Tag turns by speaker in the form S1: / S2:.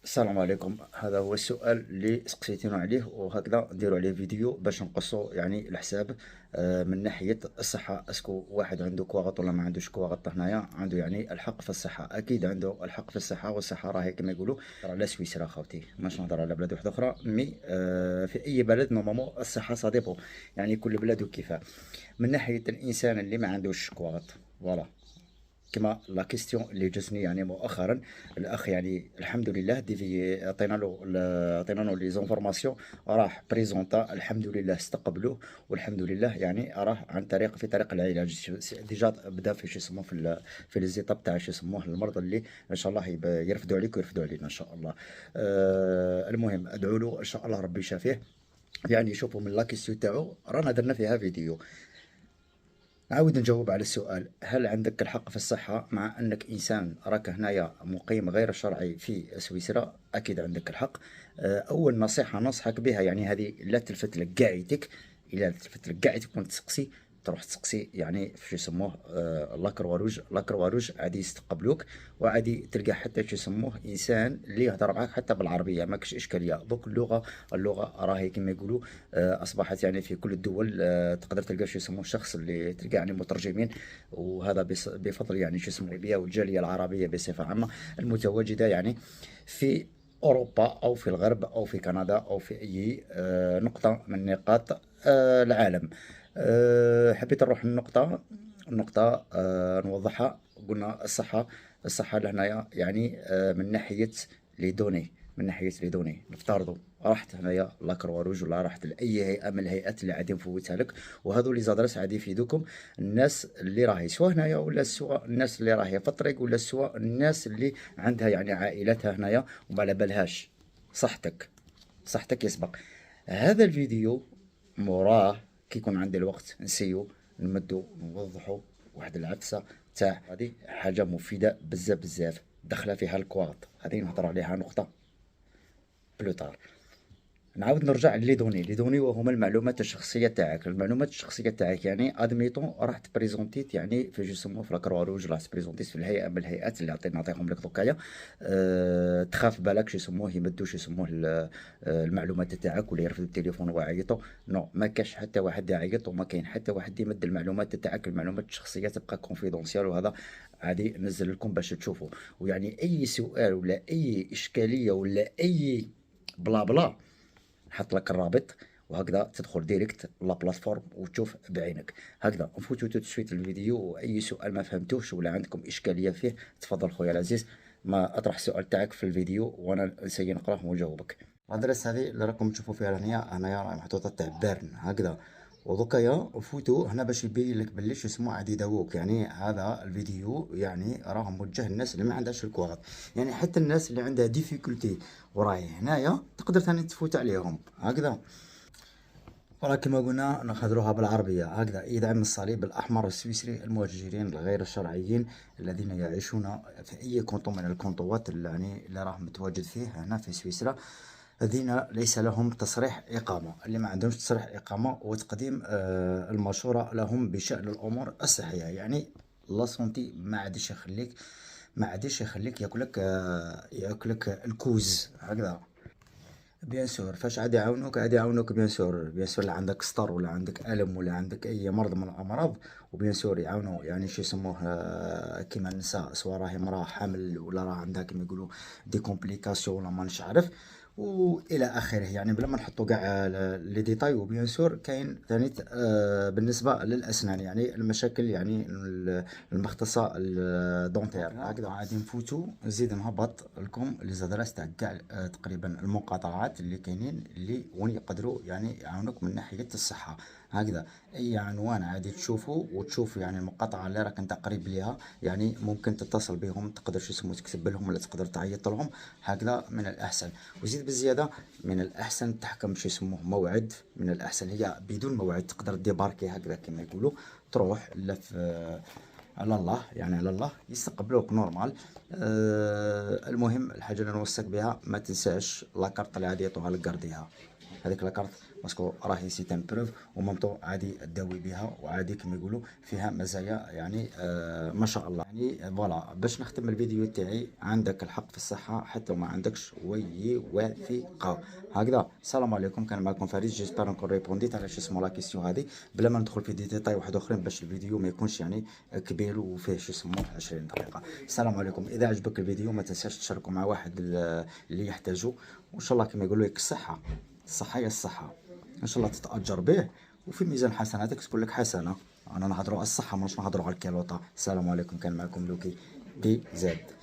S1: السلام عليكم. هذا هو السؤال اللي سقسيتينو عليه، وهكذا نديرو عليه فيديو باش نقصو يعني الحساب. من ناحية الصحة، اسكو واحد عنده كواغط ولا ما عندوش كواغط؟ هنايا عنده يعني الحق في الصحة، اكيد عنده الحق في الصحة. والصحة راهي كما يقولوا على سويسرا خاوتي، ماش نهضر على بلاد واحدة اخرى. مي في اي بلد نورمالمون الصحة صاديبو، يعني كل بلد وكيفاه. من ناحية الانسان اللي ما عندوش كواغط، فوالا، كما لا كيستيون اللي جاتني يعني مؤخرا. الاخ يعني الحمد لله ديفي عطينا له لي زونفورماسيون، راح بريزونتا الحمد لله استقبلوه، والحمد لله يعني راه عن طريق في طريق العلاج. ديجا بدا في شو يسموه في لي زيتاب تاع شو يسموه المرضى اللي ان شاء الله يرفدوا عليك ويرفدوا علينا ان شاء الله. المهم ادعوا له ان شاء الله ربي يشافيه. يعني شوفوا من لا كيستيون تاعو رانا درنا فيها فيديو. نعاود نجاوب على السؤال: هل عندك الحق في الصحة مع أنك إنسان راك هنايا مقيم غير شرعي في سويسرا؟ أكيد عندك الحق. أول نصيحة ننصحك بها، يعني هذه لا تلفت لك قاعدتك، إلا تلفت لك قاعدتك وانت تسقسي، تروح تسقسي يعني في شو يسموه لاكرواروج. لاكرواروج عادي يستقبلوك، وعادي تلقى حتى شو يسموه انسان اللي يهضر معاك حتى بالعربيه، ما كاش اشكاليه. دوك اللغه راهي كما يقولوا اصبحت يعني في كل الدول. تقدر تلقى شو يسموه الشخص اللي تلقى يعني مترجمين، وهذا بفضل يعني شو يسموه العربيه والجاليه العربيه بصفه عامه المتواجده يعني في أوروبا أو في الغرب أو في كندا أو في أي نقطة من نقاط العالم. حبيت نروح النقطة نوضحها. قلنا الصحة لهنايا يعني من ناحية لي دوني. من ناحية لي دوني نفترضوا رحت هنايا لاكروا روج ولا رحت لأي هيئة من الهيئات اللي غادي نفوتها لك، وهذو لي زادرس غادي يفيدوكم. الناس اللي راهي سوا هنايا، ولا سوا الناس اللي راهي في الطريق، ولا سوا الناس اللي عندها يعني عائلتها هنايا وما على بالهاش. صحتك، صحتك يسبق. هذا الفيديو موراه كي يكون عندي الوقت نسيو نمدو نوضحو واحد العفسة تاع هذه حاجة مفيدة بزاف بزاف، داخلة فيها الكواط، هذه نهضر عليها نقطة بلوتار. نعاود نرجع لي دوني وهما المعلومات الشخصيه تاعك. المعلومات الشخصيه تاعك يعني ادميتون راح تبريزونتيت يعني في جو سموه في لاكروا روج، راح تبريزونتيت في الهيئه من الهيئات اللي نعطيهم لك دوكايا. تخاف بالك شو يسموه يمدوا شو يسموه المعلومات تاعك، ولا يرفدوا التليفون ويعيطوا. نو، ما كاش حتى واحد يعيط، وما كاين حتى واحد يمد المعلومات تاعك. المعلومات الشخصيه تبقى كونفيدونسيال، وهذا عادي نزل لكم باش تشوفوا. ويعني اي سؤال ولا اي اشكاليه ولا اي بلا بلا، نحط لك الرابط، وهكذا تدخل ديريكت لا بلاتفورم وتشوف بعينك. هكذا نفوتو تو سويت الفيديو، واي سؤال ما فهمتوش ولا عندكم اشكاليه فيه تفضل خويا العزيز، ما اطرح السؤال تاعك في الفيديو وانا نسيي نقراه ونجاوبك. الادريس هذه اللي راكم تشوفوا فيها هنايا راه محطوطه تاع بيرن هكذا. ودوكايا فوتو هنا باش يبين لك باللي شو اسمه عادي داووك. يعني هذا الفيديو يعني راه موجه للناس اللي ما عندهاش الكواغط، يعني حتى الناس اللي عندها ديفيكولتي وراهي هنايا تقدر ثاني تفوت عليهم هكذا. ولكن كما قلنا نخدروها بالعربية هكذا: يدعم الصليب الأحمر السويسري المهاجرين الغير الشرعيين الذين يعيشون في أي كونطون من الكونطوات اللي يعني اللي راه متواجد فيه هنا في سويسرا، الذين ليس لهم تصريح إقامة. اللي ما عندهمش تصريح إقامة وتقديم المشورة لهم بشأن الأمور الصحية. يعني لا سونتي ما عادش يخليك ياكلك الكوز هكذا. بيان سور فاش عاد يعاونوك، بيان سور اللي عندك سطر ولا عندك ألم ولا عندك أي مرض من الأمراض، وبيان سور يعاونوا يعني شو يسموه كيما النساء، سواء راهي مراه حامل ولا راه عندها كيما يقولوا دي كومبليكاسيون ولا مانيش عارف والى اخره. يعني بلا ما نحطوا كاع لي ديتاي. وبيان سور كاين ثاني بالنسبه للاسنان، يعني المشاكل يعني المختصه الدونتير هكذا. عادي نفوتوا نزيد نهبط لكم لي زادريس تاع كاع تقريبا المقاطعات اللي كاينين اللي وين يقدروا يعني يعاونوك من ناحيه الصحه هكذا. اي عنوان عادي تشوفوا وتشوف يعني المقاطعه اللي راك انت قريب ليها، يعني ممكن تتصل بهم، تقدر شو اسمه تكتب لهم ولا تقدر تعيط لهم هكذا من الاحسن. وزيد بالزياده من الاحسن تحكم شو اسمه موعد. من الاحسن هي بدون موعد تقدر ديباركي هكذا كما يقولوا، تروح لا في على الله، يعني على الله يستقبلوك نورمال. المهم الحاجه اللي نوصيك بها ما تنساش لاكارت اللي غادي يعطوها لك كارديها، هذيك لاكارت باسكو راهي سي ان بروف، ومامتو عادي تداوي بها، وعادي كما يقولوا فيها مزايا يعني ما شاء الله. يعني فوالا باش نختم الفيديو تاعي، عندك الحق في الصحه حتى وما عندكش وي وثيقه. هكذا السلام عليكم، كان معكم فريد، جيسبر نكون ريبونديت على شو اسمه لا كيسيون هذه، بلا ما ندخل في دي ديتاي واحد اخرين باش الفيديو ما يكونش يعني كبير وفيه شو اسمه 20 دقيقه. السلام عليكم. اذا عجبك الفيديو ما تنساش تشاركوا مع واحد اللي يحتاجه، وان شاء الله كما يقولوا لك الصحه، الصحه هي الصحه، ان شاء الله تتاجر به وفي ميزان حسناتك تكون لك حسنه. انا نهضروا على الصحه مش نهضروا على الكيلوطه. السلام عليكم، كان معكم لوكي دي زاد.